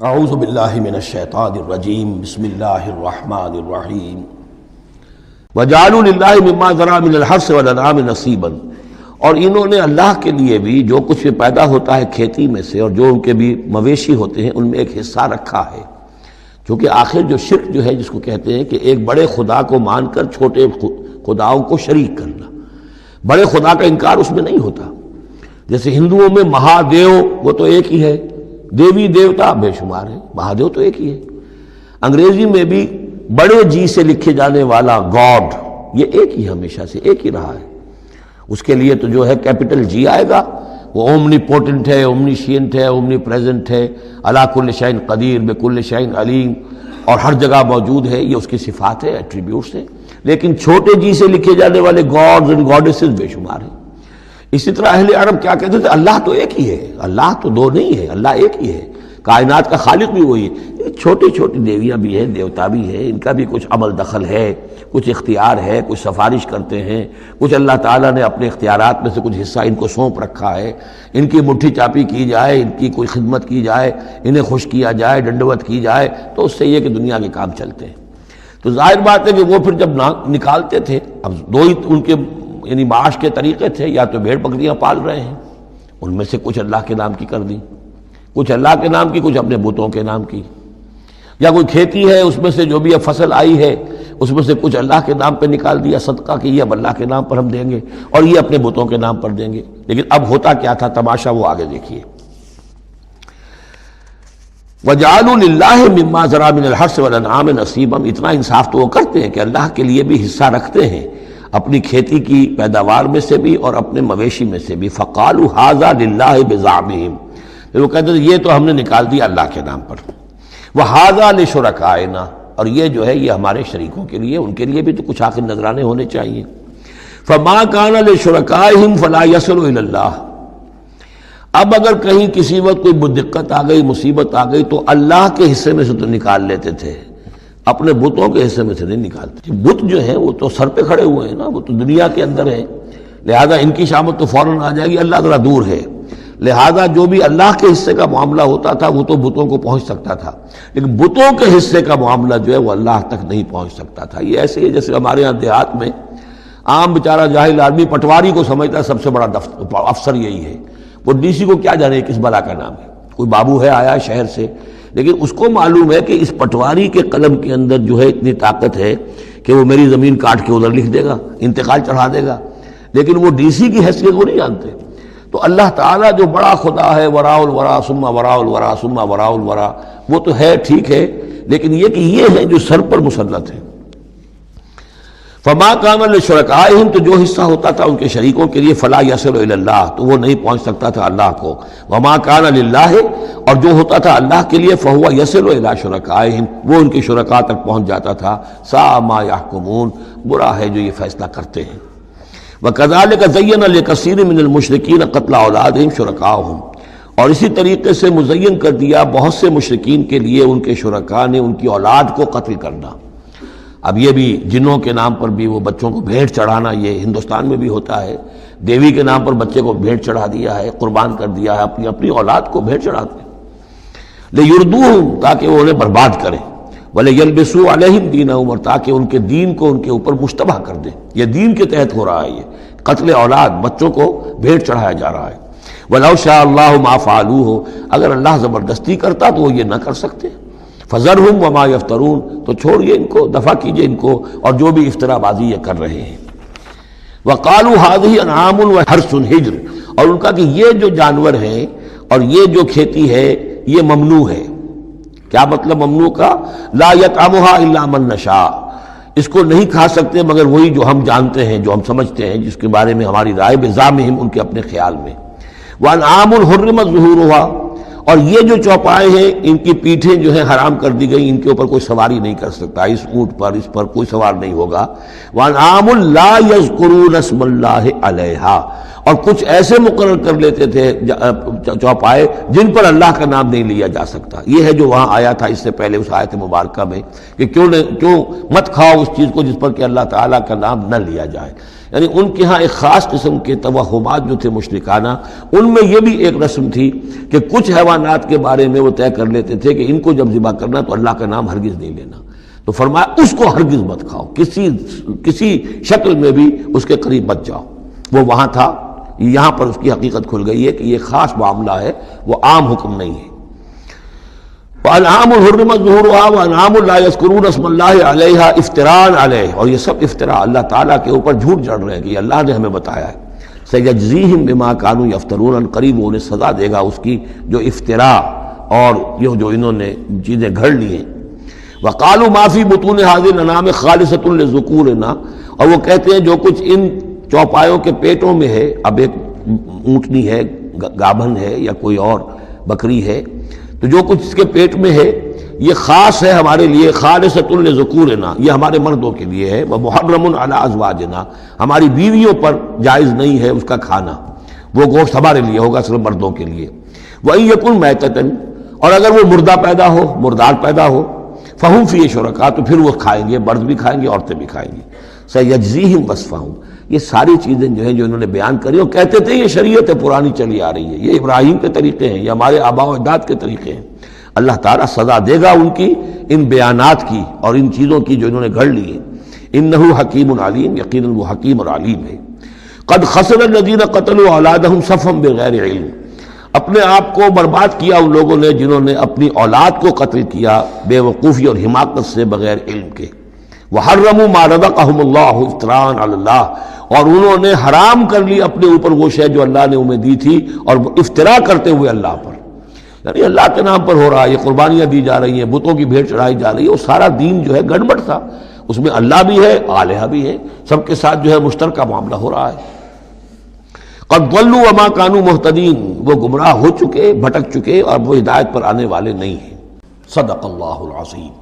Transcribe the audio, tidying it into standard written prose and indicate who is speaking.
Speaker 1: اعوذ باللہ من الشیطان الرجیم بسم اللہ الرحمن الرحیم وجعلوا للہ مما ذرا من الحرث والانعام نصیبا، اور انہوں نے اللہ کے لیے بھی جو کچھ پیدا ہوتا ہے کھیتی میں سے اور جو ان کے بھی مویشی ہوتے ہیں ان میں ایک حصہ رکھا ہے، کیونکہ آخر جو شرک جو ہے جس کو کہتے ہیں کہ ایک بڑے خدا کو مان کر چھوٹے خداؤں کو شریک کرنا، بڑے خدا کا انکار اس میں نہیں ہوتا۔ جیسے ہندوؤں میں مہادیو وہ تو ایک ہی ہے، دیوی دیوتا بے شمار ہے، مہادیو تو ایک ہی ہے۔ انگریزی میں بھی بڑے جی سے لکھے جانے والا گاڈ یہ ایک ہی ہمیشہ سے ایک ہی رہا ہے، اس کے لیے تو جو ہے کیپٹل جی آئے گا، وہ اومنی پوٹنٹ ہے، اومنیشینٹ ہے، اومنی پریزنٹ ہے، علی کل شیء قدیر بکل شیء علیم، اور ہر جگہ موجود ہے، یہ اس کی صفات ہے، ایٹریبیوٹس ہیں۔ لیکن چھوٹے جی سے لکھے جانے والے گاڈز اینڈ گاڈیسز بے شمار ہیں۔ اسی طرح اہل عرب کیا کہتے تھے؟ اللہ تو ایک ہی ہے، اللہ تو دو نہیں ہے، اللہ ایک ہی ہے، کائنات کا خالق بھی وہی ہے۔ چھوٹی چھوٹی دیویاں بھی ہیں، دیوتا بھی ہے، ان کا بھی کچھ عمل دخل ہے، کچھ اختیار ہے، کچھ سفارش کرتے ہیں، کچھ اللہ تعالیٰ نے اپنے اختیارات میں سے کچھ حصہ ان کو سونپ رکھا ہے، ان کی مٹھی چاپی کی جائے، ان کی کوئی خدمت کی جائے، انہیں خوش کیا جائے، ڈنڈوت کی جائے، تو اس سے یہ کہ دنیا کے کام چلتے ہیں۔ تو ظاہر بات ہے کہ وہ پھر جب نکالتے تھے، اب دو ہی ان کے یعنی معاش کے طریقے تھے، یا تو بھیڑ بکریاں پال رہے ہیں، ان میں سے کچھ اللہ کے نام کی کر دی، کچھ اللہ کے نام کی، کچھ اپنے بتوں کے نام کی، یا کوئی کھیتی ہے اس میں سے جو بھی اب فصل آئی ہے اس میں سے کچھ اللہ کے نام پہ نکال دیا صدقہ کہ یہ اب اللہ کے نام پر ہم دیں گے اور یہ اپنے بتوں کے نام پر دیں گے۔ لیکن اب ہوتا کیا تھا تماشا وہ آگے دیکھیے۔ وَجَعَلُوا لِلَّهِ مِمَّا ذَرَا مِنَ الْحَرثِ وَالْأَنْعَامِ نَصِيبًا، اتنا انصاف تو وہ کرتے ہیں کہ اللہ کے لیے بھی حصہ رکھتے ہیں اپنی کھیتی کی پیداوار میں سے بھی اور اپنے مویشی میں سے بھی۔ فَقَالُوا هَذَا لِلَّهِ بِزَعْمِهِمْ، وہ کہتے ہیں یہ تو ہم نے نکال دیا اللہ کے نام پر، وَهَذَا لِشُرَكَائِنَا، اور یہ جو ہے یہ ہمارے شریکوں کے لیے، ان کے لیے بھی تو کچھ آخر نذرانے ہونے چاہیے۔ فَمَا كَانَ لِشُرَكَائِهِمْ فَلَا يَصِلُ إِلَى اللَّهِ، اب اگر کہیں کسی وقت کوئی دقت آ گئی، مصیبت آ گئی، تو اللہ کے حصے میں سے تو نکال لیتے تھے، اپنے بتوں کے حصے میں سے نہیں نکالتے۔ بت جو ہیں وہ تو سر پہ کھڑے ہوئے ہیں نا، وہ تو دنیا کے اندر ہیں، لہذا ان کی شامت تو فوراً آ جائے گی، اللہ ذرا دور ہے، لہذا جو بھی اللہ کے حصے کا معاملہ ہوتا تھا وہ تو بتوں کو پہنچ سکتا تھا، لیکن بتوں کے حصے کا معاملہ جو ہے وہ اللہ تک نہیں پہنچ سکتا تھا۔ یہ ایسے ہی جیسے ہمارے یہاں دیہات میں عام بیچارہ جاہل آدمی پٹواری کو سمجھتا ہے سب سے بڑا افسر یہی ہے، وہ ڈی سی کو کیا جانے کس بلا کا نام ہے، کوئی بابو ہے آیا شہر سے، لیکن اس کو معلوم ہے کہ اس پٹواری کے قلم کے اندر جو ہے اتنی طاقت ہے کہ وہ میری زمین کاٹ کے ادھر لکھ دے گا، انتقال چڑھا دے گا، لیکن وہ ڈی سی کی حیثیت کو نہیں جانتے۔ تو اللہ تعالیٰ جو بڑا خدا ہے، وراء الورا ثم وراء الورا ثم وراء الورا، وہ تو ہے ٹھیک ہے، لیکن یہ کہ یہ ہے جو سر پر مسلط ہے۔ فما کان لشرکائہم، تو جو حصہ ہوتا تھا ان کے شریکوں کے لیے، فلا یصل الی اللہ، تو وہ نہیں پہنچ سکتا تھا اللہ کو۔ وما کان للہ، اور جو ہوتا تھا اللہ کے لیے، فہو یصل الی شرکائہم، وہ ان کے شرکاء تک پہنچ جاتا تھا۔ ساء ما یحکمون، برا ہے جو یہ فیصلہ کرتے ہیں۔ وَكَذَلِكَ زَيَّنَ لِكَثِيرٍ مِّنَ الْمُشْرِكِينَ قَتْلَ أَوْلَادِهِمْ شُرَكَاؤُهُمْ، اور اسی طریقے سے مزین کر دیا بہت سے مشرکین کے لیے ان کے شرکاء نے ان کی اولاد کو قتل کرنا۔ اب یہ بھی جنوں کے نام پر بھی وہ بچوں کو بھیٹ چڑھانا، یہ ہندوستان میں بھی ہوتا ہے، دیوی کے نام پر بچے کو بھیٹ چڑھا دیا ہے، قربان کر دیا ہے، اپنی اولاد کو بھیٹ چڑھاتے ہیں، لِيُرْدُوهُمْ، تاکہ وہ انہیں برباد کریں، وَلِيَلْبِسُوا عَلَيْهِمْ دِينَهُمْ، اور تاکہ ان کے دین کو ان کے اوپر مشتبہ کر دیں۔ یہ دین کے تحت ہو رہا ہے، یہ قتل اولاد، بچوں کو بھیٹ چڑھایا جا رہا ہے۔ وَلَوْ شَاءَ اللَّهُ مَا فَعَلُوهُ، اگر اللہ زبردستی کرتا تو وہ یہ نہ کر سکتے۔ فَذَرْهُمْ وَمَا يَفْتَرُونَ، تو چھوڑیے ان کو، دفع کیجئے ان کو اور جو بھی افترا بازی یہ کر رہے ہیں۔ وَقَالُوا هَٰذِهِ أَنْعَامٌ وَحَرْثٌ حِجْرٌ، اور ان کا کہ یہ جو جانور ہیں اور یہ جو کھیتی ہے یہ ممنوع ہے۔ کیا مطلب ممنوع کا؟ لا يطعمها الا من نشاء، اس کو نہیں کھا سکتے مگر وہی جو ہم جانتے ہیں، جو ہم سمجھتے ہیں، جس کے بارے میں ہماری رائے بزعمہم، ان کے اپنے خیال میں۔ وانعام حرمت ظہورها، اور یہ جو چوپائے ہیں ان کی پیٹھیں جو ہیں حرام کر دی گئی، ان کے اوپر کوئی سواری نہیں کر سکتا، اس اونٹ پر اس پر کوئی سوار نہیں ہوگا۔ وانعام لا یذکرون اسم اللہ علیہا، اور کچھ ایسے مقرر کر لیتے تھے چوپائے جن پر اللہ کا نام نہیں لیا جا سکتا۔ یہ ہے جو وہاں آیا تھا اس سے پہلے اس آیت مبارکہ میں کہ کیوں مت کھاؤ اس چیز کو جس پر کہ اللہ تعالیٰ کا نام نہ لیا جائے، یعنی ان کے ہاں ایک خاص قسم کے توہمات جو تھے مشرکانہ، ان میں یہ بھی ایک رسم تھی کہ کچھ حیوانات کے بارے میں وہ طے کر لیتے تھے کہ ان کو جب ذبح کرنا تو اللہ کا نام ہرگز نہیں لینا، تو فرمایا اس کو ہرگز مت کھاؤ، کسی شکل میں بھی اس کے قریب مت جاؤ۔ وہ وہاں تھا، یہاں پر اس کی حقیقت کھل گئی ہے کہ یہ خاص معاملہ ہے، وہ عام حکم نہیں ہے۔ وَأَنْعَامٌ حُرِّمَتْ ظُهُورُهَا وَأَنْعَامٌ لَا يَذْكُرُونَ اسْمَ اللَّهِ عَلَيْهَا افْتِرَاءً عَلَيْهِ، اور یہ سب افطرا اللہ تعالیٰ کے اوپر جھوٹ جڑ رہے ہیں کہ یہ اللہ نے ہمیں بتایا ہے۔ سَيَجْزِيهِمْ بِمَا كَانُوا يَفْتَرُونَ، قریب وہ انہیں سزا دے گا اس کی جو افطرا اور یہ جو انہوں نے چیزیں گھڑ لی ہیں۔ وَقَالُوا مَا فِي بُطُونِ هَذِهِ الْأَنْعَامِ خَالِصَةٌ لِذُكُورِنَا، اور وہ کہتے ہیں جو کچھ ان چوپایوں کے پیٹوں میں ہے، اب ایک اونٹنی ہے، گابھن ہے یا کوئی اور بکری ہے، تو جو کچھ اس کے پیٹ میں ہے یہ خاص ہے ہمارے لیے، خالصۃ لذکورنا، یہ ہمارے مردوں کے لیے ہے، ومحرم علی ازواجنا، ہماری بیویوں پر جائز نہیں ہے اس کا کھانا، وہ گوشت ہمارے لیے ہوگا صرف مردوں کے لیے۔ وَإِن يَكُن مَيْتَةً، اور اگر وہ مردہ پیدا ہو، مردار پیدا ہو، فَهُمْ فِيهِ شُرَكَاء، تو پھر وہ کھائیں گے، مرد بھی کھائیں گے، عورتیں بھی کھائیں گی۔ سَيَجْزِيهِمْ وَصْفَهُمْ، یہ ساری چیزیں جو ہیں جو انہوں نے بیان کری، اور کہتے تھے یہ شریعت پرانی چلی آ رہی ہے، یہ ابراہیم کے طریقے ہیں، یہ ہمارے آباء و اجداد کے طریقے ہیں۔ اللہ تعالیٰ سزا دے گا ان کی ان بیانات کی اور ان چیزوں کی جو انہوں نے گھڑ لی ہے۔ انہ حکیم علیم، یقیناً وہ حکیم اور علیم ہے۔ قد خسر الذین قتلوا اولادہم سفہا بغیر علم، اپنے آپ کو برباد کیا ان لوگوں نے جنہوں نے اپنی اولاد کو قتل کیا بے وقوفی اور حماقت سے، بغیر علم کے۔ وحرموا ما رزقہم اللہ افتراء علی اللہ، اور انہوں نے حرام کر لی اپنے اوپر وہ شے جو اللہ نے انہیں دی تھی، اور افتراء کرتے ہوئے اللہ پر، یعنی اللہ کے نام پر ہو رہا ہے، یہ قربانیاں دی جا رہی ہیں، بتوں کی بھیٹ چڑھائی جا رہی ہے، وہ سارا دین جو ہے گڑبڑ تھا، اس میں اللہ بھی ہے، آلہہ بھی ہے، سب کے ساتھ جو ہے مشترکہ معاملہ ہو رہا ہے۔ قد ضلوا وما كانوا مهتدين، وہ گمراہ ہو چکے، بھٹک چکے، اور وہ ہدایت پر آنے والے نہیں ہیں۔ صدق اللہ العظیم۔